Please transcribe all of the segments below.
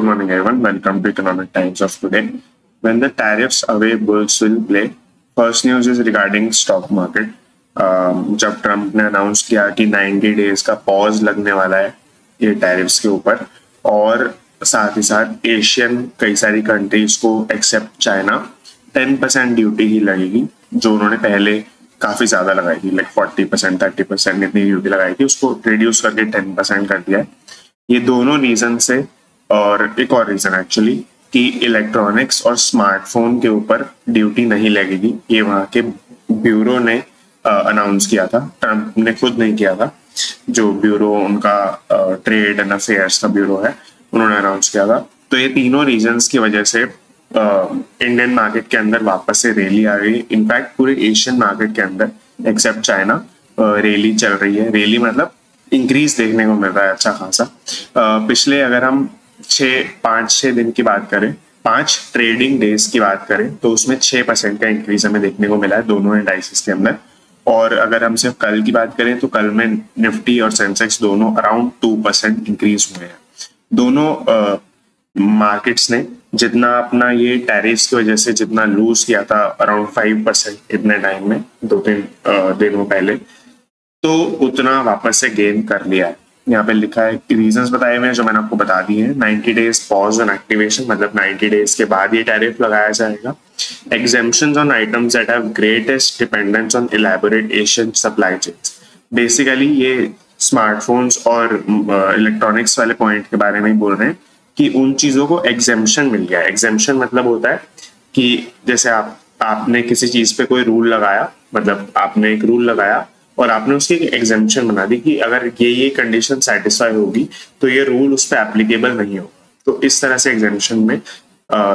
Good morning, everyone. Welcome to Economic Times of today. When the tariffs away, bulls will play. First news is regarding stock market. जब Trump ने announce किया कि 90 days का pause लगने वाला है ये टैरिफ्स के ऊपर, और साथ ही साथ एशियन कई सारी कंट्रीज को एक्सेप्ट चाइना 10% ड्यूटी ही लगेगी, जो उन्होंने पहले काफी ज्यादा लगाई थी, लाइक 40% 30% इतनी ड्यूटी लगाई थी, उसको रिड्यूस करके 10% कर दिया है। ये दोनों रीजन से, और एक और रीजन एक्चुअली कि इलेक्ट्रॉनिक्स और स्मार्टफोन के ऊपर ड्यूटी नहीं लगेगी, ये वहाँ के ब्यूरो ने अनाउंस किया था, ट्रम्प ने खुद नहीं किया था। जो ब्यूरो उनका ट्रेड एंड अफेयर्स का ब्यूरो है, उन्होंने अनाउंस किया था। तो ये तीनों रीजंस की वजह से इंडियन मार्केट के अंदर वापस से रैली आ गई। इनफैक्ट पूरे एशियन मार्केट के अंदर एक्सेप्ट चाइना रैली चल रही है। रैली मतलब इंक्रीज देखने को मिल रहा है अच्छा खासा। पिछले अगर हम 5-6 दिन की बात करें, 5 ट्रेडिंग डेज की बात करें, तो उसमें 6% का इंक्रीज हमें देखने को मिला है दोनों इंडाइसेस के अंदर। और अगर हम सिर्फ कल की बात करें तो कल में निफ्टी और सेंसेक्स दोनों अराउंड 2% इंक्रीज हुए हैं। दोनों मार्केट्स ने जितना अपना ये टैरिफ्स की वजह से जितना लूज किया था, अराउंड 5% इतने टाइम में 2-3 दिनों पहले, तो उतना वापस से गेन कर लिया है। यहाँ पे लिखा है, रीजंस बताए हुए हैं जो मैंने आपको बता दिए हैं। 90 डेज पॉज ऑन एक्टिवेशन, मतलब 90 डेज के बाद ये टैरिफ लगाया जाएगा। Exemptions on items that have greatest dependence on elaborate Asian supply chains. Basically ये स्मार्टफोन्स और इलेक्ट्रॉनिक्स वाले पॉइंट के बारे में ही बोल रहे हैं कि उन चीजों को एग्जेम्पशन मिल गया। एग्जेम्पशन मतलब होता है कि जैसे आपने किसी चीज पे कोई रूल लगाया, मतलब आपने एक रूल लगाया और आपने उसकी एग्जेम्पशन बना दी कि अगर ये कंडीशन सेटिस्फाई होगी तो ये रूल उस पर एप्लीकेबल नहीं होगा। तो इस तरह से एग्जेम्पशन में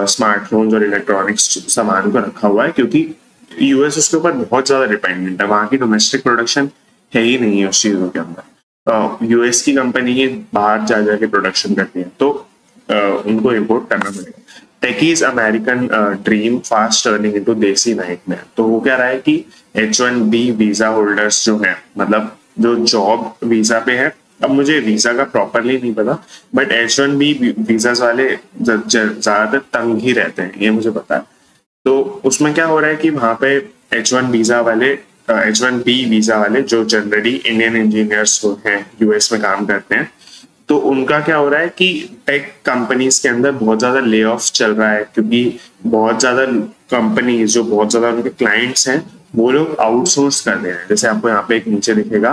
स्मार्टफोन्स और इलेक्ट्रॉनिक्स सामान को रखा हुआ है, क्योंकि यूएस उसके ऊपर बहुत ज्यादा डिपेंडेंट है। वहाँ की डोमेस्टिक प्रोडक्शन है ही नहीं है उस चीजों के अंदर। यूएस की कंपनी ही बाहर जा जाके प्रोडक्शन करती है, तो उनको इम्पोर्ट करना पड़ेगा। Techies American dream fast turning into देसी नाइटमेयर। तो वो क्या रहा है कि H1B वीजा होल्डर्स जो हैं, मतलब जो जॉब वीजा पे है, अब मुझे वीजा का प्रॉपरली नहीं पता, बट H1B वीजा वाले ज्यादातर तंग ही रहते हैं, ये मुझे पता है। तो उसमें क्या हो रहा है कि वहां पे H1B वीजा वाले जो जनरली इंडियन इंजीनियर्स हैं, यूएस में काम करते हैं, तो उनका क्या हो रहा है कि टेक कंपनीज के अंदर बहुत ज्यादा ले ऑफ चल रहा है, क्योंकि बहुत ज्यादा कंपनीज जो बहुत ज्यादा उनके क्लाइंट्स हैं वो लोग आउटसोर्स कर रहे हैं। जैसे आपको यहाँ पे एक नीचे दिखेगा,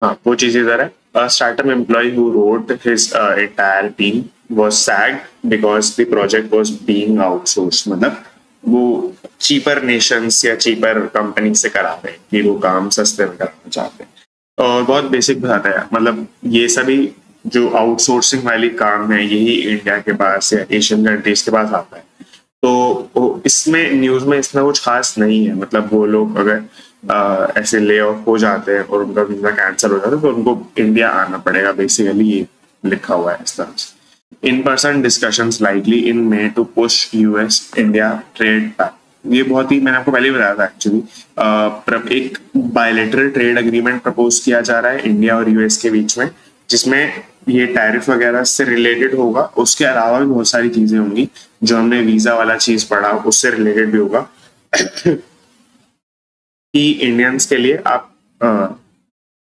हाँ वो चीज इधर है। A startup employee who wrote his entire team was sacked because the project was being outsourced। मतलब वो चीपर नेशंस या चीपर कंपनी से करा रहे हैं कि वो काम सस्ते में कराना चाहते हैं। और बहुत बेसिक बताता है, मतलब ये सभी जो आउटसोर्सिंग वाली काम है यही इंडिया के पास या एशियन कंट्रीज के पास आता है। तो इसमें न्यूज में इतना कुछ खास नहीं है। मतलब वो लोग अगर ऐसे ले ऑफ हो जाते हैं और उनका वीजा कैंसिल हो जाता है तो उनको इंडिया आना पड़ेगा, बेसिकली ये लिखा हुआ है इस तरह से। In-person discussions likely in May to push US-India trade back। ये बहुत ही, मैंने आपको पहले ही बताया था एक्चुअली। एक बायलैटरल ट्रेड एग्रीमेंट प्रपोज किया जा रहा है इंडिया और यूएस के बीच में, जिसमें ये टैरिफ वगैरह से रिलेटेड होगा। उसके अलावा भी बहुत सारी चीजें होंगी, जो हमने वीजा वाला चीज पढ़ा उससे रिलेटेड भी होगा कि इंडियंस के लिए आप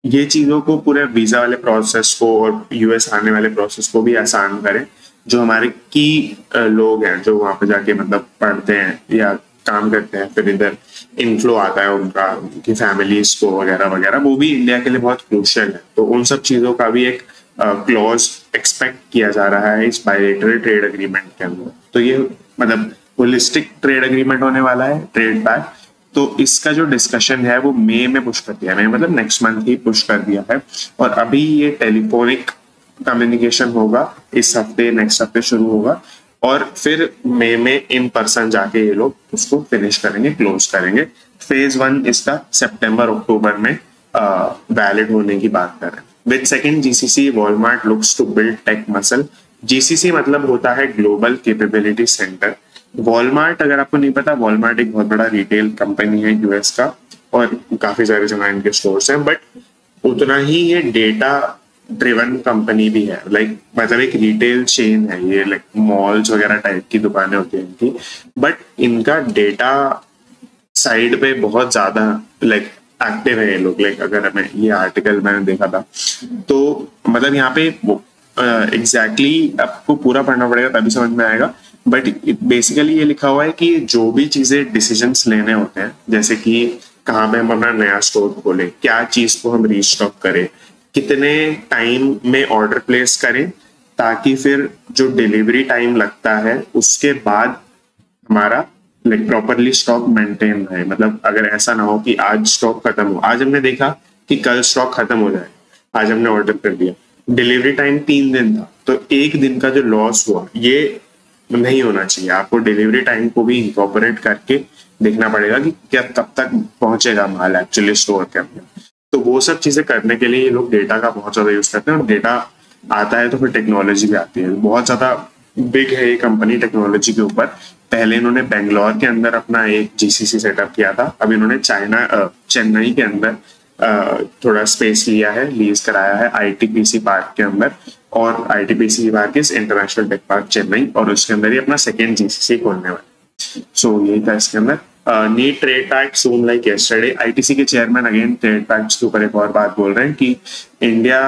ये चीजों को, पूरे वीजा वाले प्रोसेस को और यूएस आने वाले प्रोसेस को भी आसान करें। जो हमारे की लोग हैं जो वहां पे जाके मतलब पढ़ते हैं या काम करते हैं, फिर इधर इनफ्लो आता है उनका, उनकी फैमिलीज को वगैरह वगैरह, वो भी इंडिया के लिए बहुत क्रूशियल है। तो उन सब चीजों का भी एक क्लॉज एक्सपेक्ट किया जा रहा है इस बायलैटरल ट्रेड एग्रीमेंट के अंदर। तो ये मतलब होलिस्टिक ट्रेड एग्रीमेंट होने वाला है, ट्रेड पैक। तो इसका जो डिस्कशन है वो मई में पुश कर दिया है, मतलब नेक्स्ट मंथ ही पुश कर दिया है। और अभी ये टेलीफोनिक कम्युनिकेशन होगा इस हफ्ते, नेक्स्ट हफ्ते शुरू होगा, और फिर मई में इन पर्सन जाके ये लोग उसको फिनिश करेंगे, क्लोज करेंगे। फेज 1 इसका सितंबर अक्टूबर में वैलिड होने की बात कर रहे हैं। With second GCC Walmart looks to build tech muscle. GCC मतलब होता है ग्लोबल कैपेबिलिटी सेंटर। वॉलमार्ट, अगर आपको नहीं पता, वॉलमार्ट एक बहुत बड़ा रिटेल कंपनी है यूएस का, और काफी सारे जगह इनके स्टोर्स हैं, बट उतना ही ये डेटा ड्रिवन कंपनी भी है। लाइक मतलब एक रिटेल चेन है ये, लाइक मॉल्स वगैरह टाइप की दुकानें होती हैं इनकी, बट इनका डेटा साइड पे बहुत ज्यादा लाइक एक्टिव है ये लोग। लाइक अगर हमें ये आर्टिकल मैंने देखा था तो मतलब यहाँ पे एग्जैक्टली आपको पूरा पढ़ना पड़ेगा तभी समझ में आएगा, बट बेसिकली ये लिखा हुआ है कि जो भी चीजें डिसीजंस लेने होते हैं, जैसे कि कहाँ पे हम अपना नया स्टोर खोलें, क्या चीज को हम रीस्टॉक करें, कितने टाइम में ऑर्डर प्लेस करें, ताकि फिर जो डिलीवरी टाइम लगता है उसके बाद हमारा लाइक प्रॉपरली स्टॉक मेंटेन रहे। मतलब अगर ऐसा ना हो कि आज स्टॉक खत्म हो, आज हमने देखा कि कल स्टॉक खत्म हो जाए, आज हमने ऑर्डर कर दिया, डिलीवरी टाइम 3 दिन था, तो 1 दिन का जो लॉस हुआ ये नहीं होना चाहिए। आपको डिलीवरी टाइम को भी इंकॉर्पोरेट करके देखना पड़ेगा कि क्या कब तक पहुंचेगा माल एक्चुअली स्टोर के अंदर। तो वो सब चीजें करने के लिए ये लोग डेटा का बहुत ज्यादा यूज करते हैं, और डेटा आता है तो फिर टेक्नोलॉजी भी आती है। बहुत ज्यादा बिग है ये कंपनी टेक्नोलॉजी के ऊपर। पहले इन्होंने बेंगलोर के अंदर अपना एक जीसीसी सेटअप किया था, अब इन्होंने चेन्नई के अंदर थोड़ा स्पेस लिया है, लीज कराया है आईटीपीसी पार्क के अंदर, और ITPC park is international tech park Chennai, और उसके अंदर ही अपना सेकेंड जीसीसी खोलने वाला। सो यही था इसके अंदर। Neat trade pact soon like yesterday. ITC के चेयरमैन अगेन ट्रेड पैक्ट्स के ऊपर एक और बात बोल रहे हैं कि इंडिया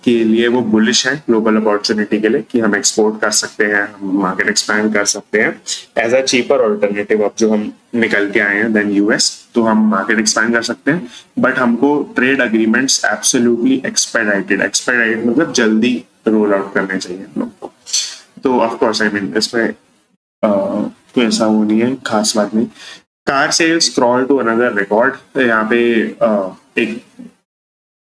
के लिए वो बुलिश है ग्लोबल अपॉर्चुनिटी के लिए, कि हम एक्सपोर्ट कर सकते हैं, हम मार्केट एक्सपैंड कर सकते हैं एज अ चीपर ऑल्टरनेटिव। अब जो हम निकल के आए हैं देन यूएस, तो हम मार्केट एक्सपैंड कर सकते हैं, बट हमको ट्रेड अग्रीमेंट्स एब्सोल्युटली एक्सपेडाइटेड मतलब जल्दी रोल आउट करने चाहिए हम लोग को। तो ऑफकोर्स आई मीन इसमें तो ऐसा वो नहीं है, खास बात नहीं। Car sales crawl to another record. यहाँ पे एक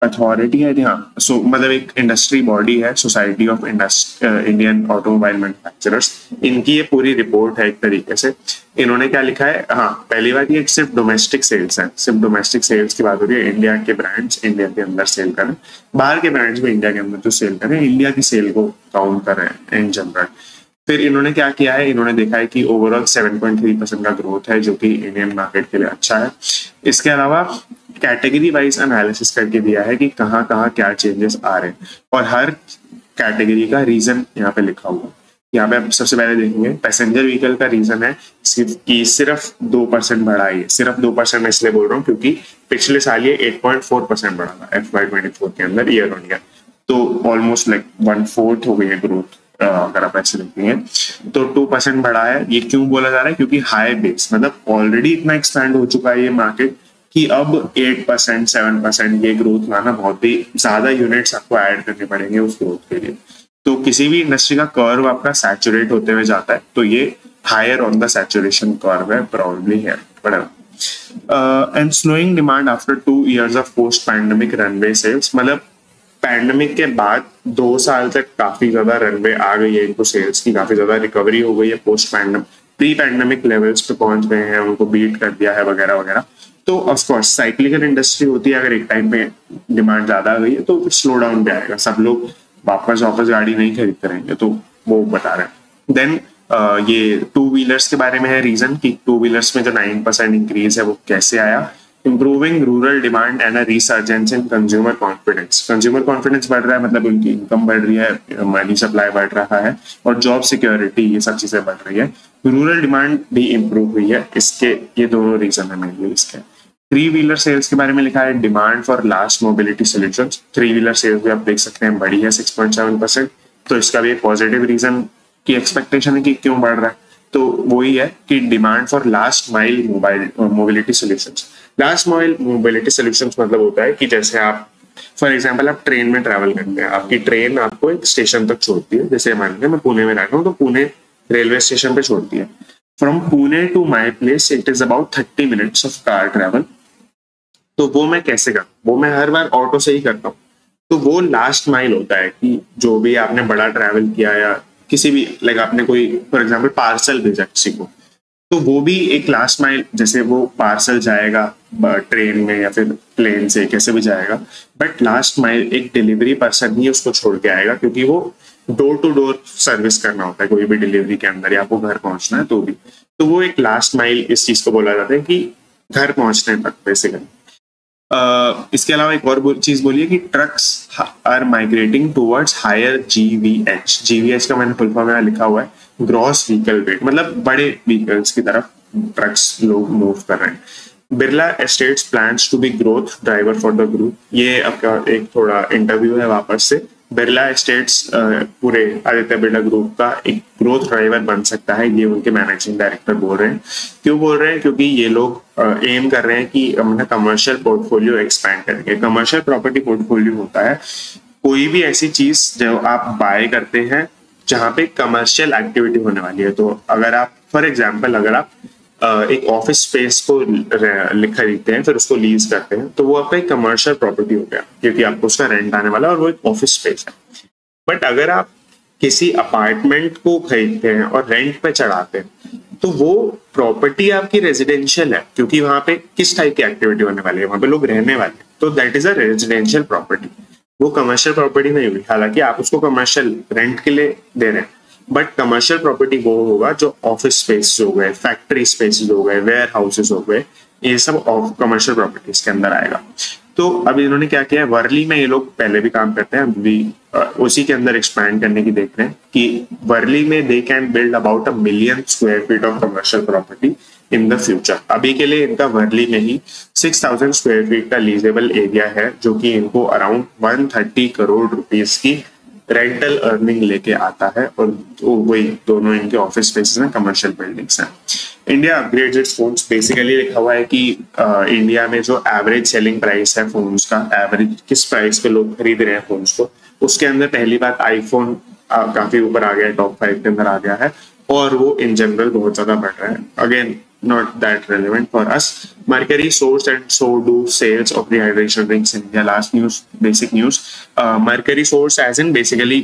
अथॉरिटी है, हाँ सो मतलब एक इंडस्ट्री बॉडी है, society of Indian automobile manufacturers, इनकी ये पूरी रिपोर्ट है एक तरीके से। इन्होंने क्या लिखा है, हाँ पहली बात ये सिर्फ डोमेस्टिक सेल्स है, सिर्फ डोमेस्टिक सेल्स की बात हो रही है। इंडिया के ब्रांड्स इंडिया के अंदर सेल करें, बाहर के ब्रांड्स भी इंडिया के अंदर जो सेल करें, इंडिया की सेल को काउंट करें इन जनरल। फिर इन्होंने क्या किया है, इन्होंने देखा है कि ओवरऑल 7.3% का ग्रोथ है, जो कि इंडियन मार्केट के लिए अच्छा है। इसके अलावा कैटेगरी वाइज एनालिसिस करके दिया है कि कहाँ कहाँ क्या चेंजेस आ रहे हैं, और हर कैटेगरी का रीजन यहाँ पे लिखा हुआ है। यहाँ पे आप सबसे पहले देखेंगे पैसेंजर व्हीकल का रीजन है कि सिर्फ 2% बढ़ा है। सिर्फ 2% मैं इसलिए बोल रहा हूँ क्योंकि पिछले साल ये 8.4% बढ़ा था FY24 के अंदर ईयर ऑन ईयर, तो ऑलमोस्ट लाइक 1/4 हो गई है ग्रोथ अगर आप ऐसे देखेंगे। तो 2% बढ़ा है। ये क्यों बोला जा रहा है, क्योंकि हाई बेस, मतलब ऑलरेडी इतना एक्सपैंड हो चुका है ये मार्केट कि अब 8% 7% ये ग्रोथ लाना, बहुत ही ज्यादा यूनिट्स आपको ऐड करने पड़ेंगे उस ग्रोथ के लिए। तो किसी भी इंडस्ट्री का कर्व आपका सैचुरेट होते हुए जाता है, तो ये higher on the saturation curve है, प्रॉब्ली है बड़ा। And slowing demand after 2 years of post pandemic runway sales. मतलब पैंडेमिक के बाद 2 साल तक काफी ज्यादा रनवे आ गई है इनको सेल्स की, काफी ज्यादा रिकवरी हो गई है, post pandemic pre pandemic levels पे पहुंच गए हैं, उनको बीट कर दिया है वगैरह वगैरह। तो ऑफकोर्स साइक्लिकल इंडस्ट्री होती है, अगर एक टाइम पे डिमांड ज्यादा आ गई है तो स्लो डाउन पे आएगा, सब लोग वापस गाड़ी नहीं खरीदते रहेंगे, तो वो बता रहे हैं। देन ये 2 व्हीलर्स के बारे में है रीजन कि 2 व्हीलर्स में जो 9% इंक्रीज है वो कैसे आया। Improving rural demand and a resurgence in consumer confidence. Consumer confidence बढ़ रहा है, मतलब उनकी इनकम बढ़ रही है, मनी सप्लाई बढ़ रहा है, और जॉब सिक्योरिटी, ये सब चीजें बढ़ रही है। रूरल डिमांड भी इम्प्रूव हुई है, इसके ये दोनों रीजन है मेनली इसके। 3 व्हीलर सेल्स के बारे में लिखा है demand for last mobility solutions. 3 wheeler sales भी आप देख सकते हैं बढ़ी है 6.7%, तो इसका भी एक पॉजिटिव रीजन की एक्सपेक्टेशन है कि क्यों बढ़ रहा है, तो वही है कि demand for last mile mobility solutions. Last mile mobility solutions मतलब होता है कि जैसे आप फॉर एग्जांपल आप ट्रेन में ट्रैवल करते हैं, आपकी ट्रेन आपको एक स्टेशन तक छोड़ती है, जैसे मान लीजिए मैं पुणे में रहता हूँ तो पुणे रेलवे स्टेशन पे छोड़ती है। From Pune to my place it is about 30 minutes of car travel. तो वो मैं कैसे करता हूँ, वो मैं हर बार ऑटो से ही करता हूँ। तो वो लास्ट माइल होता है कि जो भी आपने बड़ा ट्रैवल किया या किसी भी लाइक आपने कोई फॉर एग्जांपल पार्सल भेजा किसी को, तो वो भी एक लास्ट माइल, जैसे वो पार्सल जाएगा ट्रेन में या फिर प्लेन से कैसे भी जाएगा, बट लास्ट माइल एक डिलीवरी पर्सन ही उसको छोड़ के आएगा, क्योंकि वो डोर टू डोर सर्विस करना होता है कोई भी डिलीवरी के अंदर, या आपको घर पहुंचना है तो भी। तो वो एक लास्ट माइल इस चीज को बोला जाता है कि घर पहुंचने तक बेसिकली। इसके अलावा एक और चीज बोलिए कि trucks are migrating towards higher GVH. GVH का मैंने फुल फॉर्म में लिखा हुआ है, ग्रॉस व्हीकल वेट, मतलब बड़े व्हीकल्स की तरफ ट्रक्स लोग मूव कर रहे हैं। Birla estates plans to be growth driver for the group. ये आपका एक थोड़ा इंटरव्यू है वापस से। बिरला एस्टेट्स पूरे आदित्य बिरला ग्रुप का एक ग्रोथ ड्राइवर बन सकता है, ये उनके मैनेजिंग डायरेक्टर बोल रहे हैं। क्यों बोल रहे हैं? क्योंकि ये लोग एम कर रहे हैं कि अपना कमर्शियल पोर्टफोलियो एक्सपैंड करेंगे। कमर्शियल प्रॉपर्टी पोर्टफोलियो होता है कोई भी ऐसी चीज जो आप बाय करते हैं जहां पे कमर्शियल एक्टिविटी होने वाली है। तो अगर आप फॉर एग्जाम्पल अगर आप एक ऑफिस स्पेस को खरीदते हैं फिर उसको लीज करते हैं तो वो आपका एक कमर्शियल प्रॉपर्टी हो गया, क्योंकि आपको उसका रेंट आने वाला है और वो एक ऑफिस स्पेस है। बट अगर आप किसी अपार्टमेंट को खरीदते हैं और रेंट पे चढ़ाते हैं तो वो प्रॉपर्टी आपकी रेजिडेंशियल है, क्योंकि वहां पे किस टाइप की एक्टिविटी होने वाली है, वहां पे लोग रहने वाले हैं, तो that is a residential property. वो कमर्शियल प्रॉपर्टी नहीं हुई, हालांकि आप उसको कमर्शियल रेंट के लिए दे रहे हैं, बट कमर्शियल प्रॉपर्टी वो होगा जो ऑफिस स्पेस हो गए, फैक्ट्री स्पेसेस हो गए, वेयर हाउसेस हो गए, ये सब कमर्शियल प्रॉपर्टीज के अंदर आएगा। तो अब इन्होंने क्या किया है, वर्ली में ये लोग पहले भी काम करते हैं, अभी उसी के अंदर एक्सपैंड करने की देख रहे हैं कि वर्ली में they can build about 1 million square feet of commercial property in the future. अभी के लिए इनका वर्ली में ही 6000 स्क्वायर फीट का लीजेबल एरिया है, जो कि इनको अराउंड 130 करोड़ रुपीस की रेंटल अर्निंग लेके आता है, और वही दोनों इनके ऑफिस स्पेसेस हैं, कमर्शियल बिल्डिंग्स हैं। India upgrades it's phones, basically लिखा हुआ है कि इंडिया में जो एवरेज सेलिंग प्राइस है फोन्स का, एवरेज किस प्राइस पे लोग खरीद रहे हैं फोन्स को, उसके अंदर पहली बात आईफोन काफी ऊपर आ गया है, टॉप 5 के अंदर आ गया है, और वो इन जनरल बहुत ज्यादा बढ़ रहा है। Again not that relevant for us. Mercury sourced and so do sales of rehydration drinks in India. Last news, basic news. Mercury source as in basically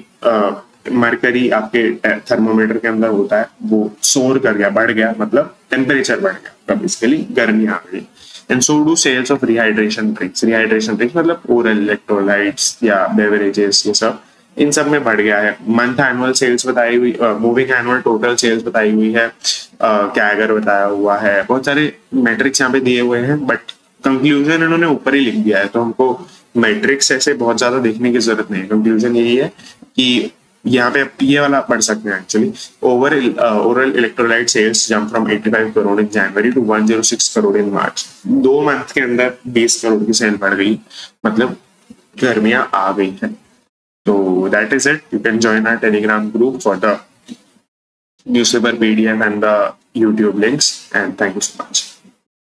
mercury आपके थर्मोमीटर के अंदर होता है, वो सोर कर गया, बढ़ गया, मतलब टेम्परेचर बढ़ गया, बेसिकली गर्मी आ गई। And so do sales of rehydration drinks. Rehydration drinks मतलब ओरल इलेक्ट्रोलाइट्स या बेवरेजेस, ये सब इन सब में बढ़ गया है। मंथ एनुअल सेल्स बताई हुई, मूविंग एनुअल टोटल सेल्स बताई हुई है, कैगर बताया हुआ है, बहुत सारे मैट्रिक्स यहाँ पे दिए हुए हैं, बट कंक्लूजन इन्होंने ऊपर ही लिख दिया है, तो हमको मैट्रिक्स ऐसे बहुत ज्यादा देखने की जरूरत नहीं है। कंक्लूजन यही है कि यहाँ पे ये वाला पढ़ सकते हैं actually, oral electrolyte sales jump from 85 crore in January to 106 crore in March. 2 month के अंदर 20 करोड़ की सेल बढ़ गई, मतलब गर्मियां आ गई है। So that is it. You can join our Telegram group for the newspaper PDF and the YouTube links. And thank you so much.